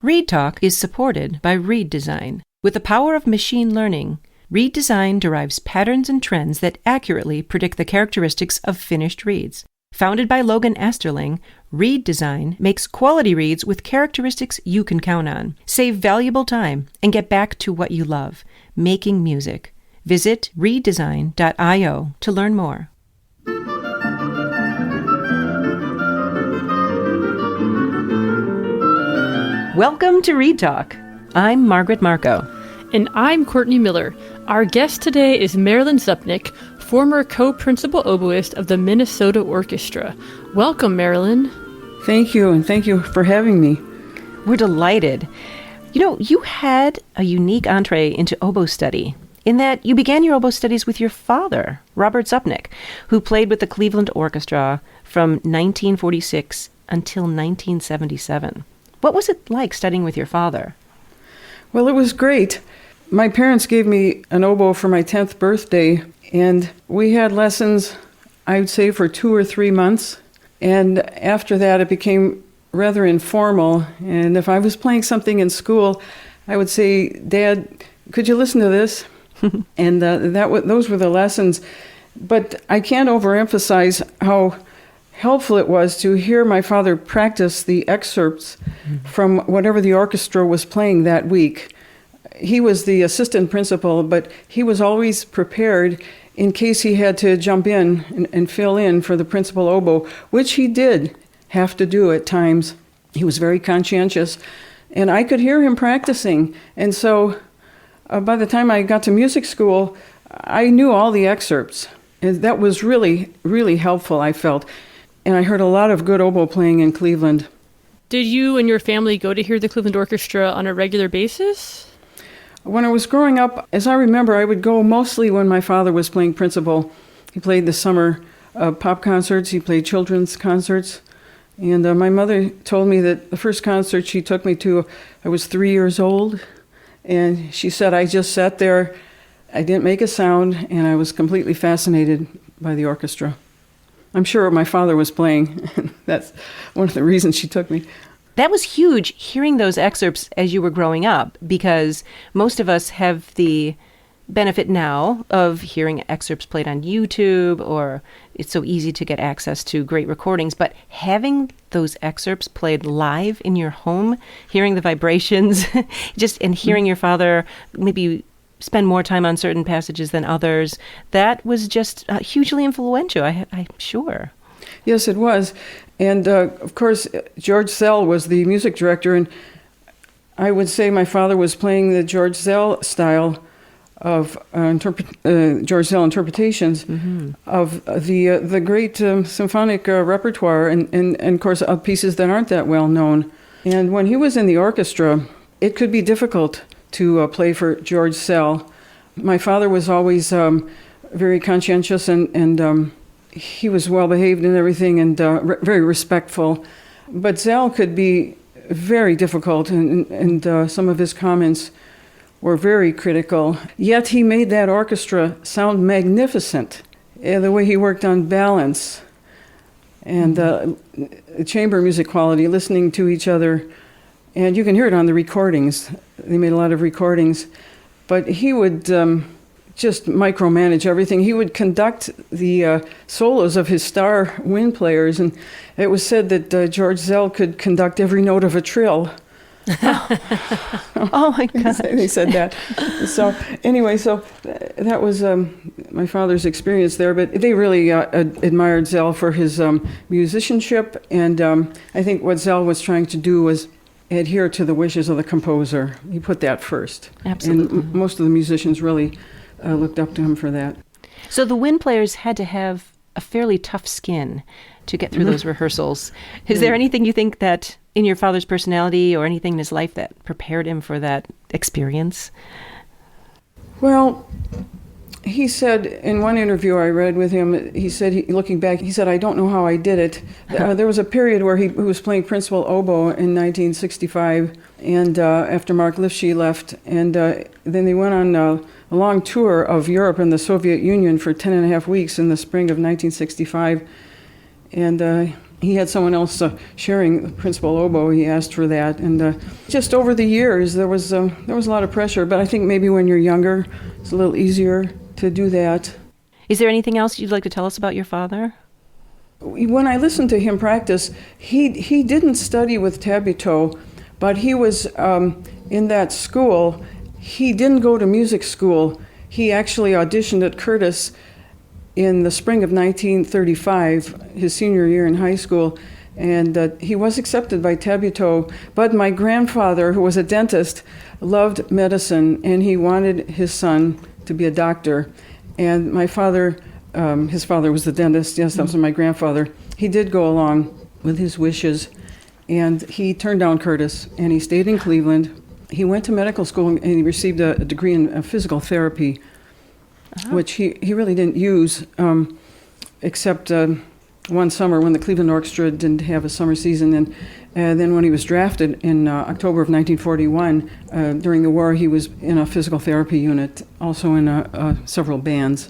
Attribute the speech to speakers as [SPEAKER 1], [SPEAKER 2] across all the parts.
[SPEAKER 1] Read Talk is supported by Read Design. With the power of machine learning, Read Design derives patterns and trends that accurately predict the characteristics of finished reads. Founded by Logan Asterling, Read Design makes quality reads with characteristics you can count on. Save valuable time and get back to what you love, making music. Visit readdesign.io to learn more. Welcome to Read Talk. I'm Margaret Marco.
[SPEAKER 2] And I'm Courtney Miller. Our guest today is Marylin Zupnik, former co-principal oboist of the Minnesota Orchestra. Welcome, Marylin.
[SPEAKER 3] Thank you, and thank you for having me.
[SPEAKER 1] We're delighted. You know, you had a unique entree into oboe study in that you began your oboe studies with your father, Robert Zupnik, who played with the Cleveland Orchestra from 1946 until 1977. What was it like studying with your father?
[SPEAKER 3] Well, it was great. My parents gave me an oboe for my 10th birthday, and we had lessons, I would say, for 2 or 3 months. And after that, it became rather informal. And if I was playing something in school, I would say, "Dad, could you listen to this?" And those were the lessons. But I can't overemphasize how helpful it was to hear my father practice the excerpts from whatever the orchestra was playing that week. He was the assistant principal, but he was always prepared in case he had to jump in and fill in for the principal oboe, which he did have to do at times. He was very conscientious, and I could hear him practicing. And so by the time I got to music school, I knew all the excerpts. And that was really, really helpful, I felt. And I heard a lot of good oboe playing in Cleveland.
[SPEAKER 2] Did you and your family go to hear the Cleveland Orchestra on a regular basis?
[SPEAKER 3] When I was growing up, as I remember, I would go mostly when my father was playing principal. He played the summer pop concerts, he played children's concerts. And my mother told me that the first concert she took me to, I was 3 years old. And she said, I just sat there, I didn't make a sound, and I was completely fascinated by the orchestra. I'm sure my father was playing. That's one of the reasons she took me.
[SPEAKER 1] That was huge, hearing those excerpts as you were growing up, because most of us have the benefit now of hearing excerpts played on YouTube, or it's so easy to get access to great recordings. But having those excerpts played live in your home, hearing the vibrations, and hearing your father maybe spend more time on certain passages than others, that was just hugely influential, I'm sure.
[SPEAKER 3] Yes, it was. And of course, George Zell was the music director, and I would say my father was playing the George Zell style of George Zell interpretations of the great symphonic repertoire, and of course pieces that aren't that well known. And when he was in the orchestra, it could be difficult to play for George Zell. My father was always very conscientious, and he was well behaved and everything, and very respectful. But Zell could be very difficult, and some of his comments were very critical. Yet he made that orchestra sound magnificent. The way he worked on balance and chamber music quality, listening to each other. And you can hear it on the recordings. They made a lot of recordings. But he would just micromanage everything. He would conduct the solos of his star wind players. And it was said that George Zell could conduct every note of a trill.
[SPEAKER 1] Oh my God!
[SPEAKER 3] They said that. So anyway, that was my father's experience there. But they really admired Zell for his musicianship, and I think what Zell was trying to do was adhere to the wishes of the composer. He put that first.
[SPEAKER 1] Absolutely.
[SPEAKER 3] And most of the musicians really looked up to him for that.
[SPEAKER 1] So the wind players had to have a fairly tough skin to get through those rehearsals. Is there anything you think that in your father's personality or anything in his life that prepared him for that experience?
[SPEAKER 3] Well, he said in one interview I read with him, he said, looking back, he said, I don't know how I did it. There was a period where he was playing principal oboe in 1965, and after Mark Lifshitz left, and then they went on a long tour of Europe and the Soviet Union for 10 and a half weeks in the spring of 1965. And he had someone else sharing the principal oboe. He asked for that, and just over the years there was a lot of pressure. But I think maybe when you're younger, it's a little easier to do that.
[SPEAKER 1] Is there anything else you'd like to tell us about your father?
[SPEAKER 3] When I listened to him practice, he didn't study with tabito, but he was in that school. He didn't go to music school. He actually auditioned at Curtis in the spring of 1935, his senior year in high school, and he was accepted by tabito. But my grandfather, who was a dentist, loved medicine, and he wanted his son to be a doctor. And my father, his father was the dentist, yes, that was my grandfather. He did go along with his wishes, and he turned down Curtis, and he stayed in Cleveland. He went to medical school, and he received a degree in physical therapy, which he really didn't use, except one summer when the Cleveland Orchestra didn't have a summer season. And then when he was drafted in October of 1941, during the war, he was in a physical therapy unit, also in several bands.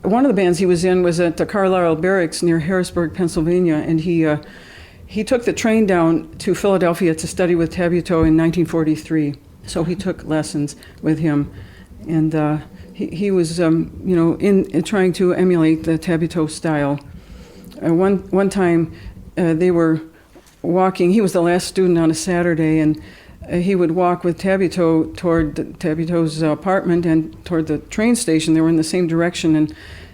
[SPEAKER 3] One of the bands he was in was at the Carlisle Barracks near Harrisburg, Pennsylvania, and he took the train down to Philadelphia to study with tabito in 1943. So he took lessons with him, and he was, in trying to emulate the tabito style. One time, they were walking. He was the last student on a Saturday, and he would walk with tabito toward tabito's apartment and toward the train station. They were in the same direction, and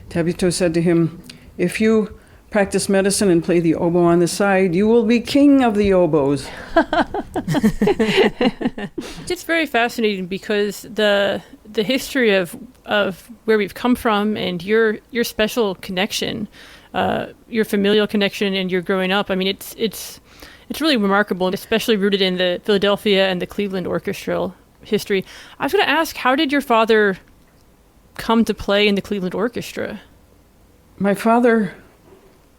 [SPEAKER 3] tabito said to him, "If you practice medicine and play the oboe on the side, you will be king of the oboes."
[SPEAKER 2] It's very fascinating because the history of where we've come from and your special connection, your familial connection, and your growing up. I mean, it's really remarkable, especially rooted in the Philadelphia and the Cleveland orchestral history. I was going to ask, how did your father come to play in the Cleveland Orchestra?
[SPEAKER 3] My father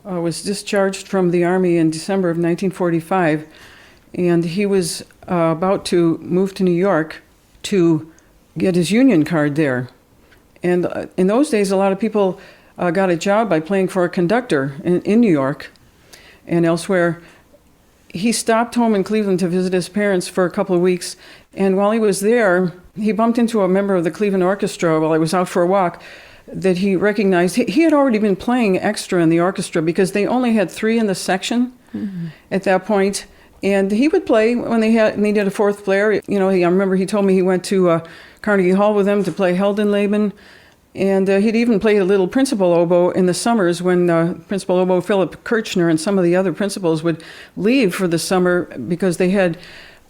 [SPEAKER 3] was discharged from the Army in December of 1945, and he was about to move to New York to get his union card there. And in those days, a lot of people got a job by playing for a conductor in New York and elsewhere. He stopped home in Cleveland to visit his parents for a couple of weeks, and while he was there, he bumped into a member of the Cleveland Orchestra while I was out for a walk that he recognized. He had already been playing extra in the orchestra because they only had 3 in the section at that point. And he would play when they needed a 4th player. I remember he told me he went to Carnegie Hall with them to play Heldenleben. And he'd even play a little principal oboe in the summers when principal oboe Philip Kirchner and some of the other principals would leave for the summer because they had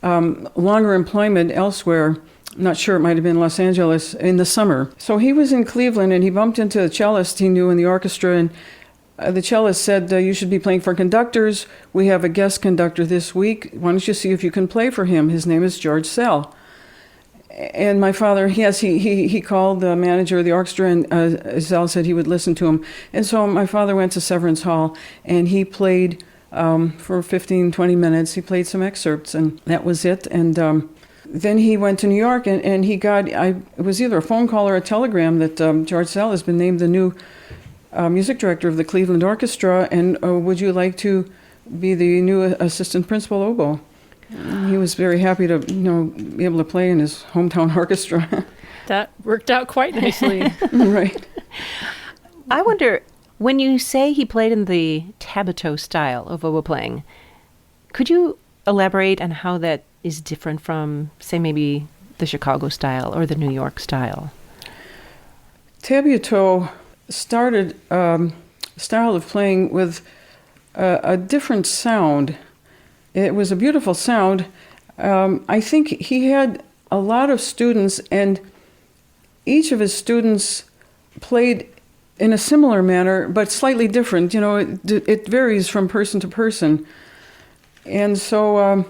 [SPEAKER 3] longer employment elsewhere. I'm not sure, it might have been Los Angeles in the summer. So he was in Cleveland, and he bumped into a cellist he knew in the orchestra, and the cellist said, "You should be playing for conductors. We have a guest conductor this week. Why don't you see if you can play for him? His name is George Sell." And my father, yes, he called the manager of the orchestra, and Sell said he would listen to him. And so my father went to Severance Hall, and he played for 15, 20 minutes. He played some excerpts, and that was it. And then he went to New York, and he got, it was either a phone call or a telegram that George Sell has been named the new music director of the Cleveland Orchestra, and would you like to be the new assistant principal oboe? He was very happy to, be able to play in his hometown orchestra.
[SPEAKER 2] That worked out quite nicely.
[SPEAKER 3] Right.
[SPEAKER 1] I wonder, when you say he played in the tabito style of oboe playing, could you elaborate on how that is different from, say, maybe the Chicago style or the New York style?
[SPEAKER 3] Tabito started a style of playing with a different sound. It was a beautiful sound. I think he had a lot of students, and each of his students played in a similar manner, but slightly different. It varies from person to person. And so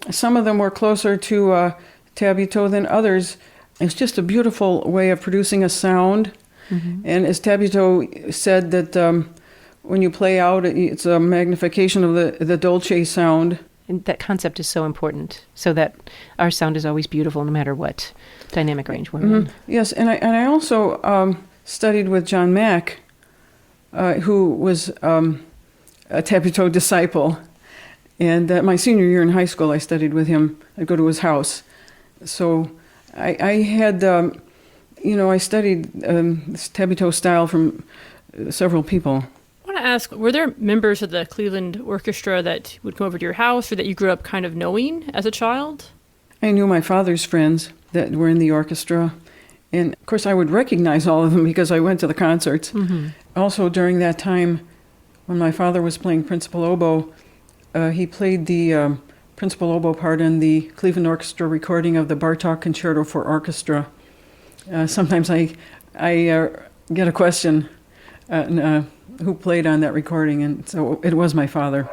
[SPEAKER 3] some of them were closer to tabito than others. It's just a beautiful way of producing a sound. Mm-hmm. And as tabito said, that when you play out, it's a magnification of the dolce sound.
[SPEAKER 1] And that concept is so important, so that our sound is always beautiful no matter what dynamic range we're in.
[SPEAKER 3] Yes, and I also studied with John Mack, who was a tableau disciple. And my senior year in high school, I studied with him. I'd go to his house. So I had, I studied this tableau style from several people.
[SPEAKER 2] I want to ask, were there members of the Cleveland Orchestra that would come over to your house or that you grew up kind of knowing as a child?
[SPEAKER 3] I knew my father's friends that were in the orchestra. And, of course, I would recognize all of them because I went to the concerts. Mm-hmm. Also, during that time, when my father was playing principal oboe, he played the principal oboe part in the Cleveland Orchestra recording of the Bartók Concerto for Orchestra. Sometimes I get a question who played on that recording, and so it was my father.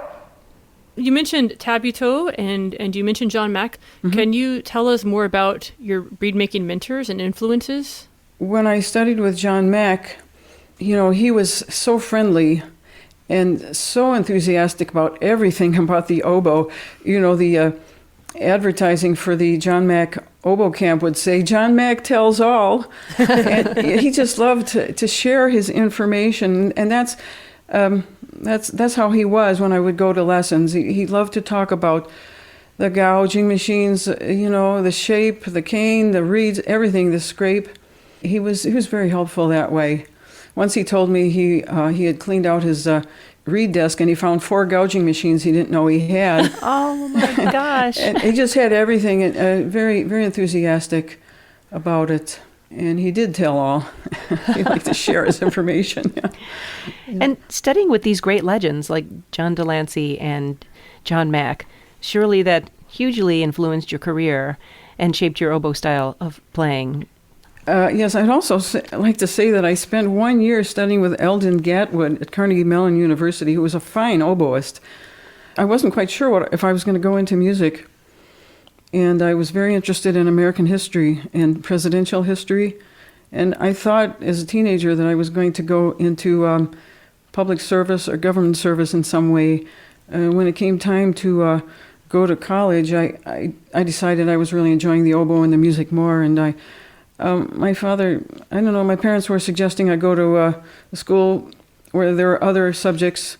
[SPEAKER 2] You mentioned tableau and you mentioned John Mack. Mm-hmm. Can you tell us more about your reed-making mentors and influences?
[SPEAKER 3] When I studied with John Mack, he was so friendly and so enthusiastic about everything about the oboe. The advertising for the John Mack oboe camp would say, "John Mack tells all." And he just loved to share his information, and that's how he was when I would go to lessons. He loved to talk about the gouging machines, the shape, the cane, the reeds, everything, the scrape. He was very helpful that way. Once he told me he had cleaned out his reed desk and he found 4 gouging machines he didn't know he had.
[SPEAKER 1] Oh my gosh!
[SPEAKER 3] And he just had everything, and very, very enthusiastic about it. And he did tell all. He liked to share his information. Yeah.
[SPEAKER 1] And studying with these great legends like John Delancey and John Mack, surely that hugely influenced your career and shaped your oboe style of playing.
[SPEAKER 3] Yes, I'd also like to say that I spent 1 year studying with Eldon Gatwood at Carnegie Mellon University, who was a fine oboist. I wasn't quite sure if I was going to go into music, and I was very interested in American history and presidential history, and I thought as a teenager that I was going to go into public service or government service in some way. When it came time to go to college, I decided I was really enjoying the oboe and the music more, and my father, my parents were suggesting I go to a school where there were other subjects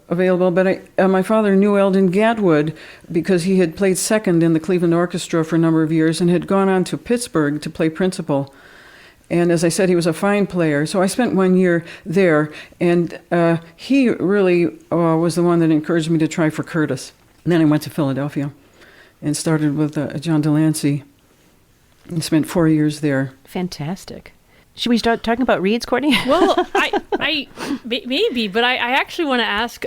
[SPEAKER 3] available, but my father knew Eldon Gatwood because he had played second in the Cleveland Orchestra for a number of years and had gone on to Pittsburgh to play principal. And as I said, he was a fine player. So I spent 1 year there, and he really was the one that encouraged me to try for Curtis. And then I went to Philadelphia and started with John Delancey. And spent 4 years there.
[SPEAKER 1] Fantastic. Should we start talking about reeds, Courtney?
[SPEAKER 2] Well, I maybe, but I actually want to ask,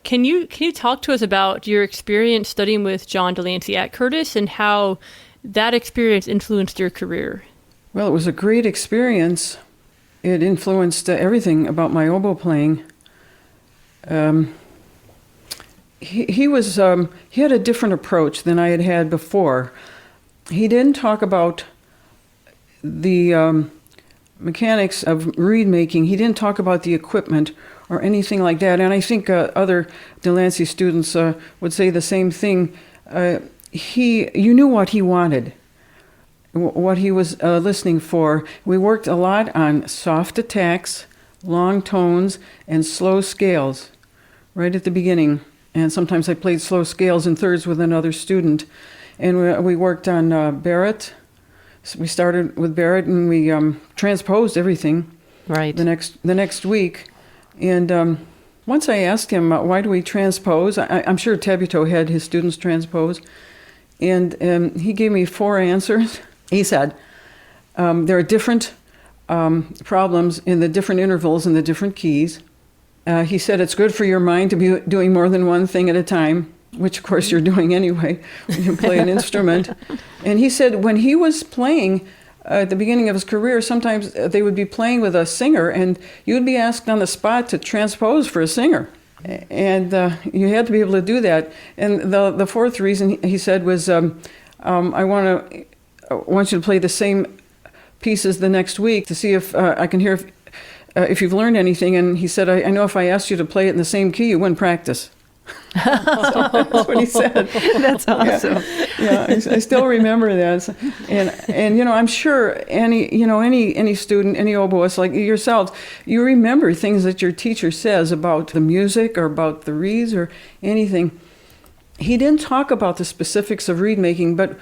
[SPEAKER 2] can you talk to us about your experience studying with John Delancey at Curtis and how that experience influenced your career?
[SPEAKER 3] Well, it was a great experience. It influenced everything about my oboe playing. He had a different approach than I had had before. He didn't talk about the mechanics of reed making. He didn't talk about the equipment or anything like that. And I think other Delancey students would say the same thing. You knew what he wanted, what he was listening for. We worked a lot on soft attacks, long tones, and slow scales right at the beginning. And sometimes I played slow scales in thirds with another student. And we worked on Barrett. So we started with Barrett, and we transposed everything.
[SPEAKER 1] Right.
[SPEAKER 3] The next week, and once I asked him why do we transpose, I'm sure tableau had his students transpose, and he gave me 4 answers. He said there are different problems in the different intervals and the different keys. He said it's good for your mind to be doing more than one thing at a time, which of course you're doing anyway when you play an instrument. And he said when he was playing at the beginning of his career, sometimes they would be playing with a singer and you'd be asked on the spot to transpose for a singer. And you had to be able to do that. And the 4th reason he said was, I want you to play the same pieces the next week to see if I can hear if you've learned anything. And he said, I know if I asked you to play it in the same key, you wouldn't practice. That's what he said.
[SPEAKER 1] That's awesome.
[SPEAKER 3] Yeah, I still remember that. And I'm sure any student, any oboist like yourselves, you remember things that your teacher says about the music or about the reeds or anything. He didn't talk about the specifics of reed making, but